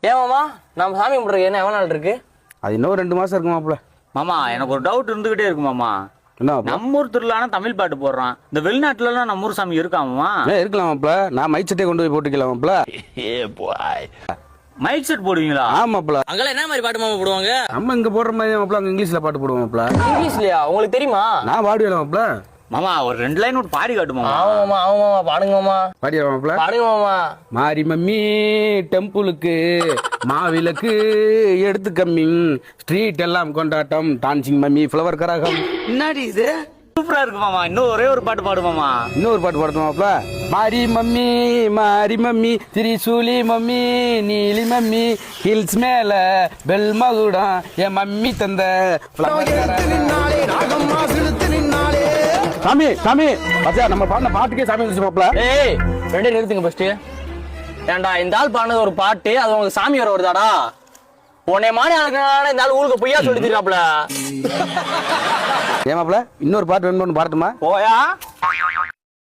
ஏன் மாமா நம்ம சாமி கும்பிட்றது என்ன எவ்வளோ நாள் இருக்கு? அது இன்னும் 2 மாசம் இருக்கு மாப்பிள்ள. மாமா எனக்கு ஒரு டவுட் இருந்துகிட்டே இருக்கு மாமா. என்ன நம்ம ஊர் திருவிழானா தமிழ் பாட்டு போடுறான், இந்த வெளிநாட்டுல எல்லாம் நம்ம ஊர் சாமி இருக்காமா? இருக்கலாம் மாப்பிள்ள. நான் மைக் செட்டே கொண்டு போய் போட்டுக்கலாம் மாப்பிள்ள. மைக் செட் போடுவீங்களா? ஆமாப்பிள்ள. அங்கெல்லாம் என்ன மாதிரி பாட்டு மாமா போடுவாங்க? நம்ம இங்க போடுற மாதிரி மாப்பிள்ள அங்க இங்கிலீஷ்ல பாட்டு போடுவோம் மாப்பிள்ள. இங்கிலீஷ்லயா? உங்களுக்கு தெரியுமா? நான் பாடுவேன் மாப்பிள்ள. மாமா ஒரு 2 லைன் ஒரு பாடி காட்டுமா? ஆமா மாமா பாடுங்க மாமா. பாடியா மாப்பிள்ள? பாடுங்க மாமா. மாரி மம்மி டெம்பிளுக்கு மாவிளக்கு எடுத்து கம்மிங் ஸ்ட்ரீட் எல்லாம் கொண்டாட்டம் டான்சிங் மம்மி ஃப்ளவர் கரகம். என்னடி இது சூப்பரா இருக்கு மாமா. இன்னும் ஒரே ஒரு பாட்டு பாடுமாமா. இன்னொரு பாட்டு பாடணும் மாப்பிள்ள. மாரி மம்மி திரிசூலி மம்மி நீலி மம்மி ஹில்ஸ் மேல பெல் மகுடம் என் மம்மி தந்த சாமி சாமி பாத்தியா நம்ம பாடின பாட்டுக்கே சாமி வந்துச்சு மாப்பிள்ள. ஏய் ரெண்டே நிறுத்துங்க ஃபர்ஸ்ட். ஏன்டா இந்த ஆள் பாடுனது ஒரு பாட்டு, அது உங்களுக்கு சாமி வர வருதாடா? உன்னை மாதிரி ஆளுக்குனால இந்த ஆள் ஊருக்கு பொய்யா சொல்லி தராப்ல. ஏன் மாப்பிள்ள இன்னொரு பாட்டு வேணும்னு பாடட்டுமா? போயா